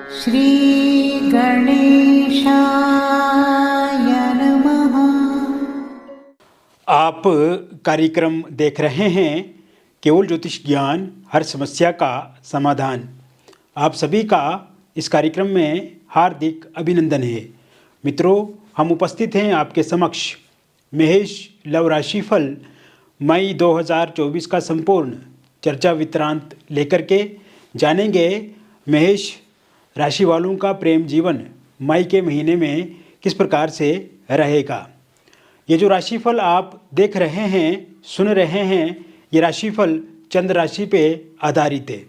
श्री गणेशाय नमः। आप कार्यक्रम देख रहे हैं केवल ज्योतिष ज्ञान, हर समस्या का समाधान। आप सभी का इस कार्यक्रम में हार्दिक अभिनंदन है। मित्रों, हम उपस्थित हैं आपके समक्ष महेश लव राशिफल मई 2024 का संपूर्ण चर्चा वितरांत लेकर के जानेंगे महेश राशि वालों का प्रेम जीवन मई के महीने में किस प्रकार से रहेगा। ये जो राशिफल आप देख रहे हैं, सुन रहे हैं, ये राशिफल चंद्र राशि पे आधारित है।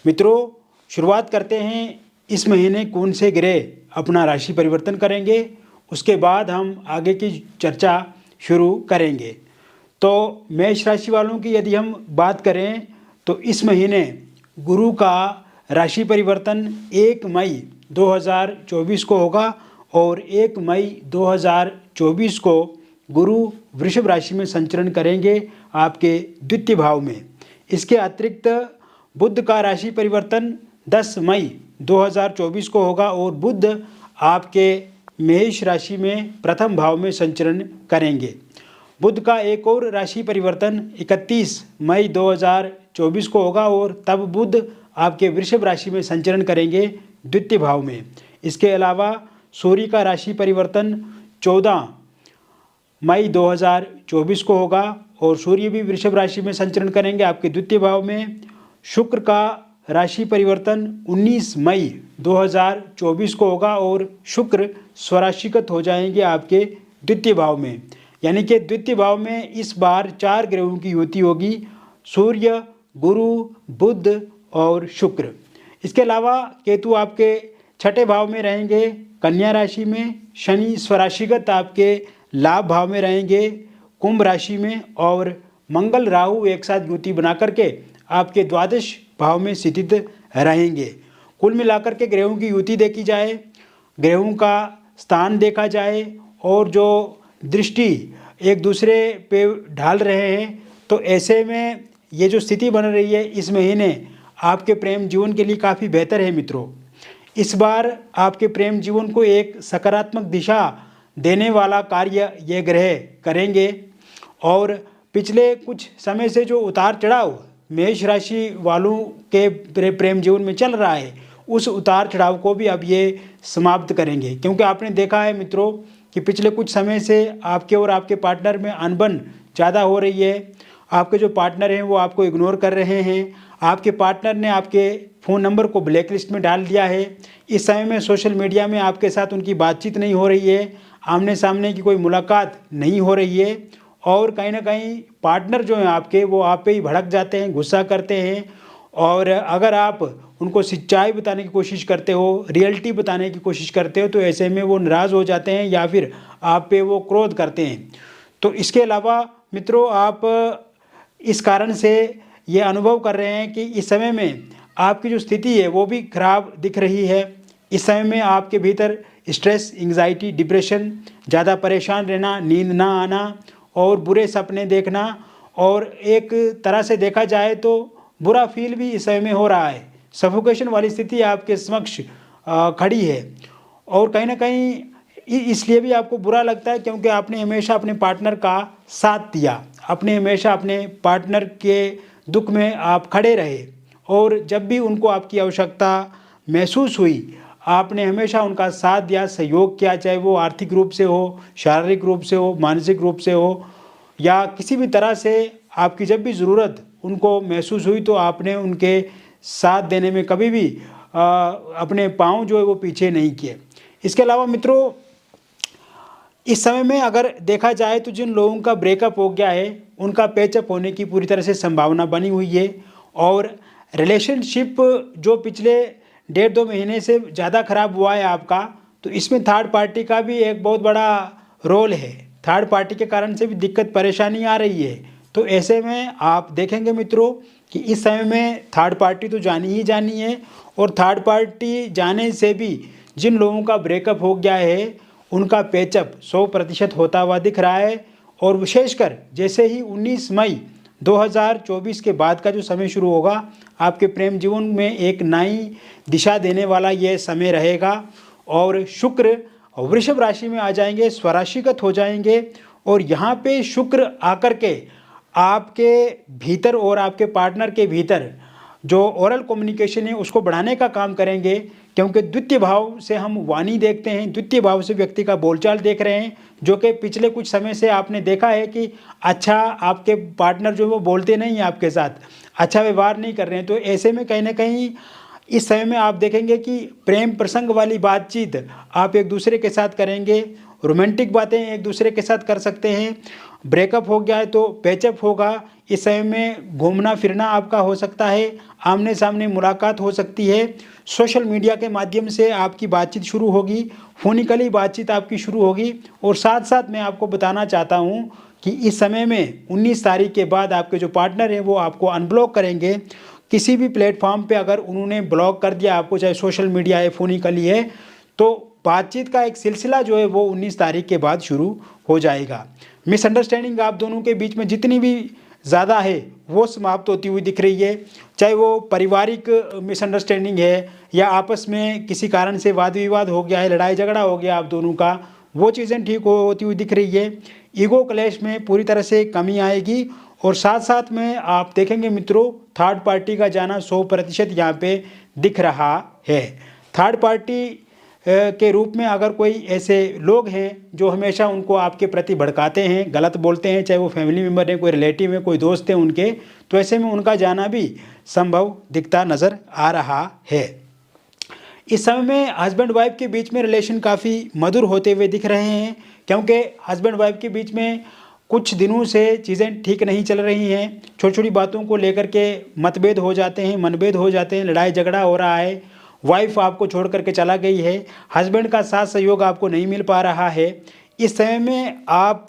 मित्रों, शुरुआत करते हैं इस महीने कौन से ग्रह अपना राशि परिवर्तन करेंगे, उसके बाद हम आगे की चर्चा शुरू करेंगे। तो मेष राशि वालों की यदि हम बात करें तो इस महीने गुरु का राशि परिवर्तन 1 मई 2024 को होगा और 1 मई 2024 को गुरु वृषभ राशि में संचरण करेंगे आपके द्वितीय भाव में। इसके अतिरिक्त बुध का राशि परिवर्तन 10 मई 2024 को होगा और बुध आपके मेष राशि में प्रथम भाव में संचरण करेंगे। बुध का एक और राशि परिवर्तन 31 मई 2024 को होगा और तब बुध आपके वृषभ राशि में संचरण करेंगे द्वितीय भाव में। इसके अलावा सूर्य का राशि परिवर्तन 14 मई 2024 को होगा और सूर्य भी वृषभ राशि में संचरण करेंगे आपके द्वितीय भाव में। शुक्र का राशि परिवर्तन 19 मई 2024 को होगा और शुक्र स्वराशिगत हो जाएंगे आपके द्वितीय भाव में। यानी कि द्वितीय भाव में इस बार 4 ग्रहों की युति होगी, सूर्य, गुरु, बुध और शुक्र। इसके अलावा केतु आपके छठे भाव में रहेंगे कन्या राशि में, शनि स्वराशिगत आपके लाभ भाव में रहेंगे कुंभ राशि में और मंगल राहु एक साथ युति बना करके आपके द्वादश भाव में स्थित रहेंगे। कुल मिलाकर के ग्रहों की युति देखी जाए, ग्रहों का स्थान देखा जाए और जो दृष्टि एक दूसरे पे ढाल रहे हैं, तो ऐसे में ये जो स्थिति बन रही है इस महीने आपके प्रेम जीवन के लिए काफ़ी बेहतर है। मित्रों, इस बार आपके प्रेम जीवन को एक सकारात्मक दिशा देने वाला कार्य ये ग्रह करेंगे और पिछले कुछ समय से जो उतार चढ़ाव मेष राशि वालों के प्रेम जीवन में चल रहा है, उस उतार चढ़ाव को भी अब ये समाप्त करेंगे। क्योंकि आपने देखा है मित्रों कि पिछले कुछ समय से आपके और आपके पार्टनर में अनबन ज़्यादा हो रही है। आपके जो पार्टनर हैं वो आपको इग्नोर कर रहे हैं, आपके पार्टनर ने आपके फ़ोन नंबर को ब्लैक लिस्ट में डाल दिया है। इस समय में सोशल मीडिया में आपके साथ उनकी बातचीत नहीं हो रही है, आमने सामने की कोई मुलाकात नहीं हो रही है और कहीं ना कहीं पार्टनर जो हैं आपके वो आप पे ही भड़क जाते हैं, गुस्सा करते हैं और अगर आप उनको सच्चाई बताने की कोशिश करते हो, रियलिटी बताने की कोशिश करते हो, तो ऐसे में वो नाराज़ हो जाते हैं या फिर आप पे वो क्रोध करते हैं। तो इसके अलावा मित्रों, आप इस कारण से ये अनुभव कर रहे हैं कि इस समय में आपकी जो स्थिति है वो भी खराब दिख रही है। इस समय में आपके भीतर स्ट्रेस, एंग्जाइटी, डिप्रेशन, ज़्यादा परेशान रहना, नींद ना आना और बुरे सपने देखना और एक तरह से देखा जाए तो बुरा फील भी इस समय में हो रहा है। सफोकेशन वाली स्थिति आपके समक्ष खड़ी है और कहीं ना कहीं इसलिए भी आपको बुरा लगता है क्योंकि आपने हमेशा अपने पार्टनर का साथ दिया, आपने हमेशा अपने पार्टनर के दुख में आप खड़े रहे और जब भी उनको आपकी आवश्यकता महसूस हुई आपने हमेशा उनका साथ दिया, सहयोग किया, चाहे वो आर्थिक रूप से हो, शारीरिक रूप से हो, मानसिक रूप से हो या किसी भी तरह से आपकी जब भी ज़रूरत उनको महसूस हुई तो आपने उनके साथ देने में कभी भी अपने पाँव जो है वो पीछे नहीं किए। इसके अलावा मित्रों, इस समय में अगर देखा जाए तो जिन लोगों का ब्रेकअप हो गया है उनका पैचअप होने की पूरी तरह से संभावना बनी हुई है और रिलेशनशिप जो पिछले 1.5-2 महीने से ज़्यादा ख़राब हुआ है आपका, तो इसमें थर्ड पार्टी का भी एक बहुत बड़ा रोल है। थर्ड पार्टी के कारण से भी दिक्कत परेशानी आ रही है। तो ऐसे में आप देखेंगे मित्रों कि इस समय में थर्ड पार्टी तो जानी ही जानी है और थर्ड पार्टी जाने से भी जिन लोगों का ब्रेकअप हो गया है उनका पैचअप 100% होता हुआ दिख रहा है। और विशेषकर जैसे ही 19 मई 2024 के बाद का जो समय शुरू होगा, आपके प्रेम जीवन में एक नई दिशा देने वाला ये समय रहेगा। और शुक्र वृषभ राशि में आ जाएंगे, स्वराशिगत हो जाएंगे और यहाँ पे शुक्र आकर के आपके भीतर और आपके पार्टनर के भीतर जो ओरल कम्युनिकेशन है उसको बढ़ाने का काम करेंगे, क्योंकि द्वितीय भाव से हम वाणी देखते हैं, द्वितीय भाव से व्यक्ति का बोलचाल देख रहे हैं, जो कि पिछले कुछ समय से आपने देखा है कि अच्छा आपके पार्टनर जो वो बोलते नहीं हैं, आपके साथ अच्छा व्यवहार नहीं कर रहे हैं। तो ऐसे में कहीं ना कहीं इस समय में आप देखेंगे कि प्रेम प्रसंग वाली बातचीत आप एक दूसरे के साथ करेंगे, रोमांटिक बातें एक दूसरे के साथ कर सकते हैं। ब्रेकअप हो गया है तो पैचअप होगा। इस समय में घूमना फिरना आपका हो सकता है, आमने सामने मुलाकात हो सकती है, सोशल मीडिया के माध्यम से आपकी बातचीत शुरू होगी, फोनिकली बातचीत आपकी शुरू होगी। और साथ साथ मैं आपको बताना चाहता हूँ कि इस समय में 19 तारीख के बाद आपके जो पार्टनर हैं वो आपको अनब्लॉक करेंगे। किसी भी प्लेटफॉर्म पे अगर उन्होंने ब्लॉक कर दिया आपको, चाहे सोशल मीडिया है, फोनिकली है, तो बातचीत का एक सिलसिला जो है वो 19 तारीख के बाद शुरू हो जाएगा। मिसअंडरस्टैंडिंग आप दोनों के बीच में जितनी भी ज़्यादा है वो समाप्त होती हुई दिख रही है, चाहे वो पारिवारिक मिसअंडरस्टैंडिंग है या आपस में किसी कारण से वाद विवाद हो गया है, लड़ाई झगड़ा हो गया आप दोनों का, वो चीज़ें ठीक होती हुई दिख रही है। ईगो क्लैश में पूरी तरह से कमी आएगी। और साथ साथ में आप देखेंगे मित्रों, थर्ड पार्टी का जाना 100% यहाँ पे दिख रहा है। थर्ड पार्टी के रूप में अगर कोई ऐसे लोग हैं जो हमेशा उनको आपके प्रति भड़काते हैं, गलत बोलते हैं, चाहे वो फैमिली मेम्बर है, कोई रिलेटिव है, कोई दोस्त है उनके, तो ऐसे में उनका जाना भी संभव दिखता नज़र आ रहा है। इस समय में हस्बैंड वाइफ के बीच में रिलेशन काफ़ी मधुर होते हुए दिख रहे हैं, क्योंकि हस्बैंड वाइफ के बीच में कुछ दिनों से चीज़ें ठीक नहीं चल रही हैं। छोटी छोटी बातों को लेकर के मतभेद हो जाते हैं, मनभेद हो जाते हैं, लड़ाई झगड़ा हो रहा है, वाइफ आपको छोड़ करके चला गई है, हस्बैंड का साथ सहयोग आपको नहीं मिल पा रहा है। इस समय में आप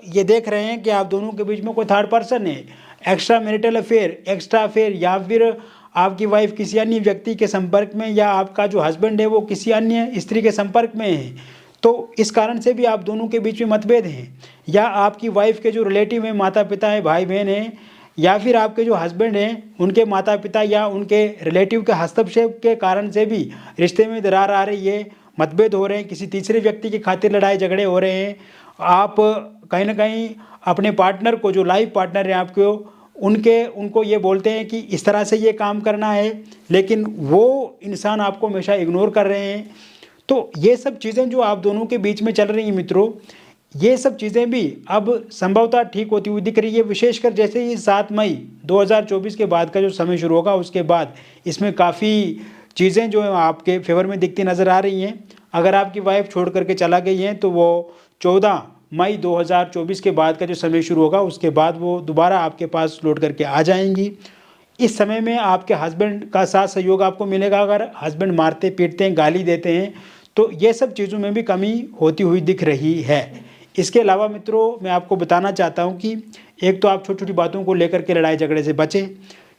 ये देख रहे हैं कि आप दोनों के बीच में कोई थर्ड पर्सन है, extra marital affair, extra affair, या फिर आपकी वाइफ किसी अन्य व्यक्ति के संपर्क में, या आपका जो हस्बैंड है वो किसी अन्य स्त्री के संपर्क में है। तो इस कारण से भी आप दोनों के बीच में मतभेद हैं, या आपकी वाइफ के जो रिलेटिव हैं, माता पिता हैं, भाई बहन हैं, या फिर आपके जो हस्बैंड हैं उनके माता पिता या उनके रिलेटिव के हस्तक्षेप के कारण से भी रिश्ते में दरार आ रही है, मतभेद हो रहे हैं, किसी तीसरे व्यक्ति की खातिर लड़ाई झगड़े हो रहे हैं। आप कहीं ना कहीं अपने पार्टनर को, जो लाइफ पार्टनर हैं आपको, उनको ये बोलते हैं कि इस तरह से ये काम करना है, लेकिन वो इंसान आपको हमेशा इग्नोर कर रहे हैं। तो ये सब चीज़ें जो आप दोनों के बीच में चल रही हैं मित्रों, ये सब चीज़ें भी अब संभवतः ठीक होती हुई दिख रही है। विशेषकर जैसे ही 7 मई 2024 के बाद का जो समय शुरू होगा, उसके बाद इसमें काफ़ी चीज़ें जो हैं आपके फेवर में दिखती नज़र आ रही हैं। अगर आपकी वाइफ छोड़ करके चला गई हैं तो वो 14 मई 2024 के बाद का जो समय शुरू होगा, उसके बाद वो दोबारा आपके पास लौट करके आ जाएंगी। इस समय में आपके हस्बैंड का साथ सहयोग आपको मिलेगा। अगर हस्बैंड मारते पीटते हैं, गाली देते हैं, तो ये सब चीज़ों में भी कमी होती हुई दिख रही है। इसके अलावा मित्रों, मैं आपको बताना चाहता हूँ कि एक तो आप छोटी छोटी बातों को लेकर के लड़ाई झगड़े से बचें,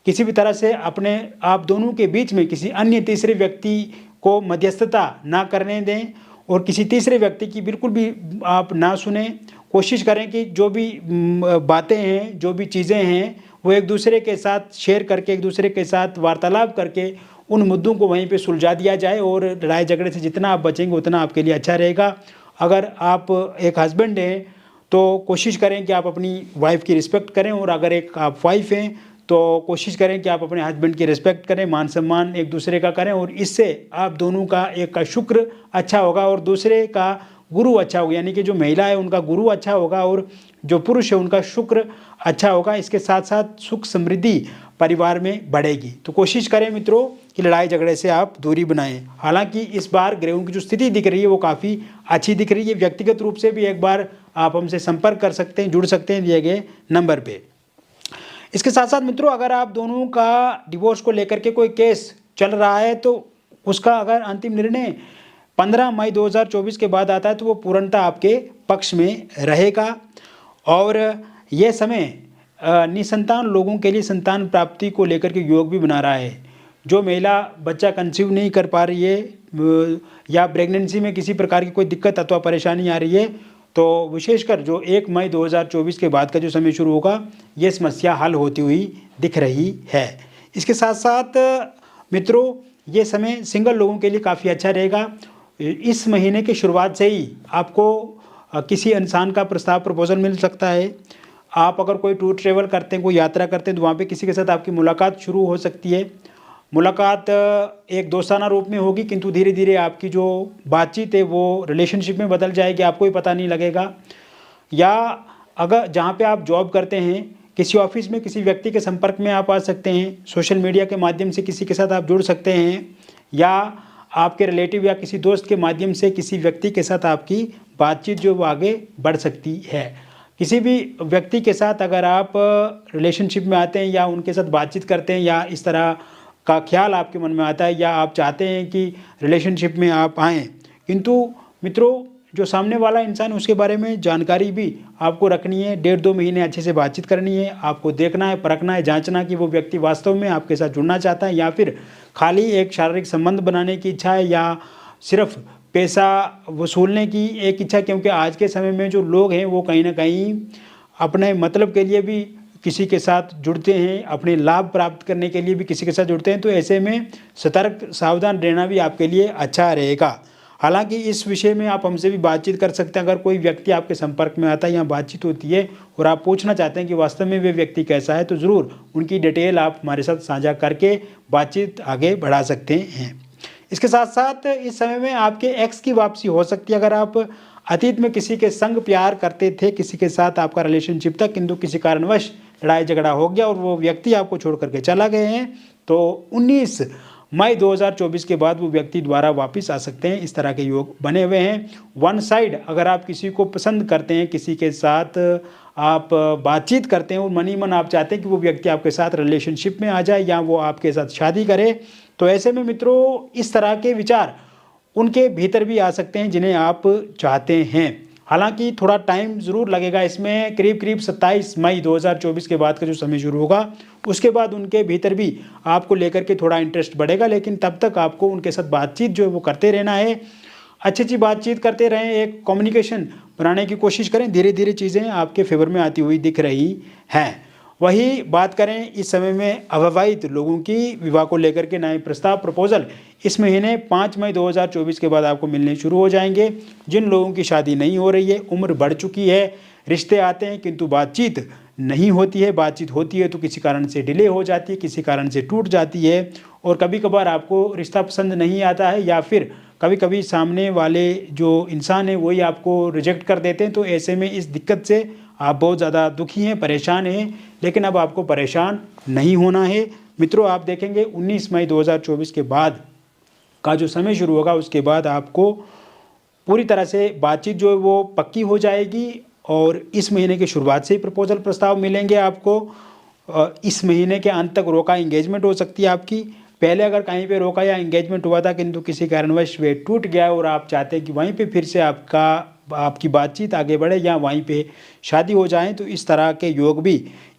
किसी भी तरह से अपने आप दोनों के बीच में किसी अन्य तीसरे व्यक्ति को मध्यस्थता ना करने दें, और किसी तीसरे व्यक्ति की बिल्कुल भी आप ना सुने। कोशिश करें कि जो भी बातें हैं, जो भी चीज़ें हैं, वो एक दूसरे के साथ शेयर करके, एक दूसरे के साथ वार्तालाप करके उन मुद्दों को वहीं पे सुलझा दिया जाए। और लड़ाई झगड़े से जितना आप बचेंगे उतना आपके लिए अच्छा रहेगा। अगर आप एक हस्बैंड हैं तो कोशिश करें कि आप अपनी वाइफ की रिस्पेक्ट करें, और अगर एक आप वाइफ हैं तो कोशिश करें कि आप अपने हस्बैंड की रिस्पेक्ट करें, मान सम्मान एक दूसरे का करें, और इससे आप दोनों का एक का शुक्र अच्छा होगा और दूसरे का गुरु अच्छा होगा। यानी कि जो महिला है उनका गुरु अच्छा होगा और जो पुरुष है उनका शुक्र अच्छा होगा। इसके साथ साथ सुख समृद्धि परिवार में बढ़ेगी। तो कोशिश करें मित्रों कि लड़ाई झगड़े से आप दूरी बनाएं। हालांकि इस बार ग्रहों की जो स्थिति दिख रही है वो काफ़ी अच्छी दिख रही है। व्यक्तिगत रूप से भी एक बार आप हमसे संपर्क कर सकते हैं, जुड़ सकते हैं दिए गए नंबर पे। इसके साथ साथ मित्रों, अगर आप दोनों का डिवोर्स को लेकर के कोई केस चल रहा है तो उसका अगर अंतिम निर्णय 15 मई 2024 के बाद आता है तो वो पूर्णतः आपके पक्ष में रहेगा। और यह समय निसंतान लोगों के लिए संतान प्राप्ति को लेकर के योग भी बना रहा है। जो महिला बच्चा कंसीव नहीं कर पा रही है या प्रेगनेंसी में किसी प्रकार की कोई दिक्कत अथवा परेशानी आ रही है, तो विशेषकर जो 1 मई 2024 के बाद का जो समय शुरू होगा, ये समस्या हल होती हुई दिख रही है। इसके साथ साथ मित्रों ये समय सिंगल लोगों के लिए काफ़ी अच्छा रहेगा। इस महीने की शुरुआत से ही आपको किसी इंसान का प्रपोज़ल मिल सकता है। आप अगर कोई टूर ट्रैवल करते हैं, कोई यात्रा करते हैं, तो वहाँ पे किसी के साथ आपकी मुलाकात शुरू हो सकती है। मुलाकात एक दोस्ताना रूप में होगी, किंतु धीरे धीरे आपकी जो बातचीत है वो रिलेशनशिप में बदल जाएगी, आपको ही पता नहीं लगेगा। या अगर जहाँ पे आप जॉब करते हैं, किसी ऑफिस में किसी व्यक्ति के संपर्क में आप आ सकते हैं, सोशल मीडिया के माध्यम से किसी के साथ आप जुड़ सकते हैं, या आपके रिलेटिव या किसी दोस्त के माध्यम से किसी व्यक्ति के साथ आपकी बातचीत जो वो आगे बढ़ सकती है। किसी भी व्यक्ति के साथ अगर आप रिलेशनशिप में आते हैं या उनके साथ बातचीत करते हैं, या इस तरह का ख्याल आपके मन में आता है, या आप चाहते हैं कि रिलेशनशिप में आप आएँ, किंतु मित्रों जो सामने वाला इंसान उसके बारे में जानकारी भी आपको रखनी है। 1.5-2 महीने अच्छे से बातचीत करनी है। आपको देखना है, परखना है, जांचना कि वो व्यक्ति वास्तव में आपके साथ जुड़ना चाहता है, या फिर खाली एक शारीरिक संबंध बनाने की इच्छा है, या सिर्फ पैसा वसूलने की एक इच्छा। क्योंकि आज के समय में जो लोग हैं वो कहीं ना कहीं अपने मतलब के लिए भी किसी के साथ जुड़ते हैं, अपने लाभ प्राप्त करने के लिए भी किसी के साथ जुड़ते हैं। तो ऐसे में सतर्क सावधान रहना भी आपके लिए अच्छा रहेगा। हालांकि इस विषय में आप हमसे भी बातचीत कर सकते हैं। अगर कोई व्यक्ति आपके संपर्क में आता है, यहाँ बातचीत होती है और आप पूछना चाहते हैं कि वास्तव में वे व्यक्ति कैसा है, तो ज़रूर उनकी डिटेल आप हमारे साथ साझा करके बातचीत आगे बढ़ा सकते हैं। इसके साथ साथ इस समय में आपके एक्स की वापसी हो सकती है। अगर आप अतीत में किसी के संग प्यार करते थे, किसी के साथ आपका रिलेशनशिप था, किंतु किसी कारणवश लड़ाई झगड़ा हो गया और वो व्यक्ति आपको छोड़ करके चला गए हैं, तो 19 मई 2024 के बाद वो व्यक्ति दोबारा वापस आ सकते हैं। इस तरह के योग बने हुए हैं। वन साइड अगर आप किसी को पसंद करते हैं, किसी के साथ आप बातचीत करते हैं और मन ही मन आप चाहते हैं कि वो व्यक्ति आपके साथ रिलेशनशिप में आ जाए या वो आपके साथ शादी करे, तो ऐसे में मित्रों इस तरह के विचार उनके भीतर भी आ सकते हैं जिन्हें आप चाहते हैं। हालांकि थोड़ा टाइम ज़रूर लगेगा इसमें। करीब 27 मई 2024 के बाद का जो समय शुरू होगा उसके बाद उनके भीतर भी आपको लेकर के थोड़ा इंटरेस्ट बढ़ेगा, लेकिन तब तक आपको उनके साथ बातचीत जो है वो करते रहना है। अच्छी बातचीत करते रहें, एक कम्युनिकेशन बनाने की कोशिश करें। धीरे धीरे चीज़ें आपके फेवर में आती हुई दिख रही हैं। वही बात करें इस समय में अविवाहित लोगों की विवाह को लेकर के नए प्रस्ताव प्रपोजल इस महीने 5 मई 2024 के बाद आपको मिलने शुरू हो जाएंगे। जिन लोगों की शादी नहीं हो रही है, उम्र बढ़ चुकी है, रिश्ते आते हैं किंतु बातचीत नहीं होती है, बातचीत होती है तो किसी कारण से डिले हो जाती है, किसी कारण से टूट जाती है, और कभी कभार आपको रिश्ता पसंद नहीं आता है, या फिर कभी कभी सामने वाले जो इंसान है वही आपको रिजेक्ट कर देते हैं। तो ऐसे में इस दिक्कत से आप बहुत ज़्यादा दुखी हैं, परेशान हैं, लेकिन अब आपको परेशान नहीं होना है। मित्रों आप देखेंगे 19 मई 2024 के बाद का जो समय शुरू होगा उसके बाद आपको पूरी तरह से बातचीत जो है वो पक्की हो जाएगी, और इस महीने की शुरुआत से ही प्रपोजल प्रस्ताव मिलेंगे आपको। इस महीने के अंत तक रोका एंगेजमेंट हो सकती है आपकी। पहले अगर कहीं पे रोका या एंगेजमेंट हुआ था किंतु किसी कारणवश वे टूट गया और आप चाहते हैं कि वहीं पे फिर से आपकी बातचीत आगे बढ़े या वहीं पे शादी हो जाए, तो इस तरह के योग भी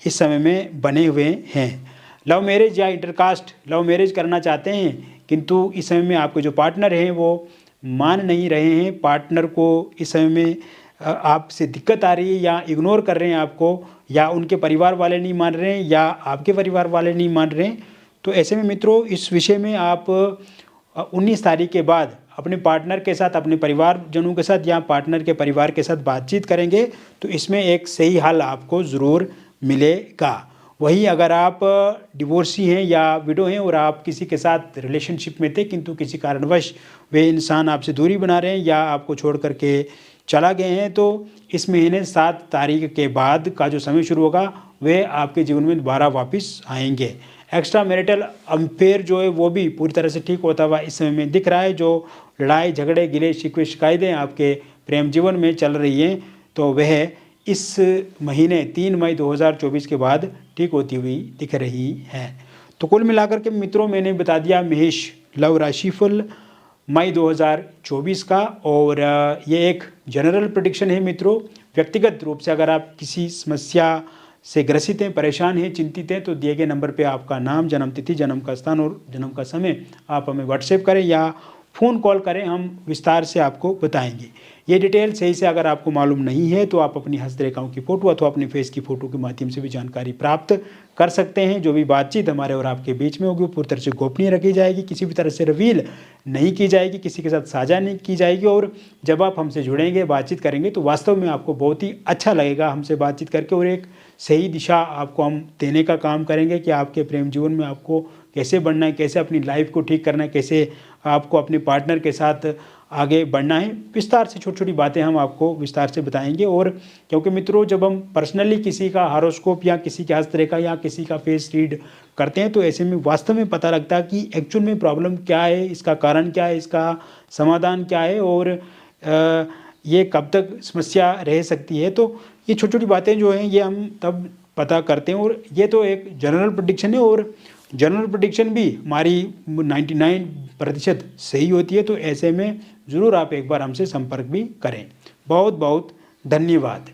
इस समय में बने हुए हैं। लव मैरिज या इंटरकास्ट लव मैरिज करना चाहते हैं किंतु इस समय में आपके जो पार्टनर हैं वो मान नहीं रहे हैं, पार्टनर को इस समय में आपसे दिक्कत आ रही है या इग्नोर कर रहे हैं आपको, या उनके परिवार वाले नहीं मान रहे हैं या आपके परिवार वाले नहीं मान रहे हैं, तो ऐसे में मित्रों इस विषय में आप 19 तारीख के बाद अपने पार्टनर के साथ, अपने परिवारजनों के साथ या पार्टनर के परिवार के साथ बातचीत करेंगे तो इसमें एक सही हल आपको ज़रूर मिलेगा। वही अगर आप डिवोर्सी हैं या विडो हैं और आप किसी के साथ रिलेशनशिप में थे किंतु किसी कारणवश वे इंसान आपसे दूरी बना रहे हैं या आपको छोड़ करके चला गए हैं, तो इस महीने 7 तारीख के बाद का जो समय शुरू होगा वे आपके जीवन में दोबारा वापस आएंगे। एक्स्ट्रा मैरिटल अफेयर जो है वो भी पूरी तरह से ठीक होता हुआ इस समय में दिख रहा है। जो लड़ाई झगड़े गिले शिकवे शिकायतें आपके प्रेम जीवन में चल रही हैं तो वह इस महीने 3 मई 2024 के बाद ठीक होती हुई दिख रही है। तो कुल मिलाकर के मित्रों मैंने बता दिया मेष लव राशिफल मई 2024 का, और ये एक जनरल प्रेडिक्शन है मित्रों। व्यक्तिगत रूप से अगर आप किसी समस्या से ग्रसित हैं, परेशान हैं, चिंतित हैं, तो दिए गए नंबर पे आपका नाम, जन्म तिथि, जन्म का स्थान और जन्म का समय आप हमें व्हाट्सएप करें या फ़ोन कॉल करें, हम विस्तार से आपको बताएंगे। ये डिटेल सही से अगर आपको मालूम नहीं है तो आप अपनी हस्तरेखाओं की फ़ोटो अथवा अपने फेस की फ़ोटो के माध्यम से भी जानकारी प्राप्त कर सकते हैं। जो भी बातचीत हमारे और आपके बीच में होगी वो पूरी तरह से गोपनीय रखी जाएगी, किसी भी तरह से रिवील नहीं की जाएगी, किसी के साथ साझा नहीं की जाएगी। और जब आप हमसे जुड़ेंगे, बातचीत करेंगे तो वास्तव में आपको बहुत ही अच्छा लगेगा हमसे बातचीत करके, और एक सही दिशा आपको हम देने का काम करेंगे कि आपके प्रेम जीवन में आपको कैसे बढ़ना है, कैसे अपनी लाइफ को ठीक करना है, कैसे आपको अपने पार्टनर के साथ आगे बढ़ना है। विस्तार से छोटी छोटी बातें हम आपको विस्तार से बताएंगे। और क्योंकि मित्रों, जब हम पर्सनली किसी का हॉरोस्कोप या किसी के हस्तरेखा या किसी का फेस रीड करते हैं तो ऐसे में वास्तव में पता लगता है कि एक्चुअल में प्रॉब्लम क्या है, इसका कारण क्या है, इसका समाधान क्या है, और ये कब तक समस्या रह सकती है। तो ये छोटी छोटी बातें जो हैं ये हम तब पता करते हैं। और ये तो एक जनरल प्रेडिक्शन है, और जनरल प्रेडिक्शन भी हमारी 99% सही होती है। तो ऐसे में ज़रूर आप एक बार हमसे संपर्क भी करें। बहुत बहुत धन्यवाद।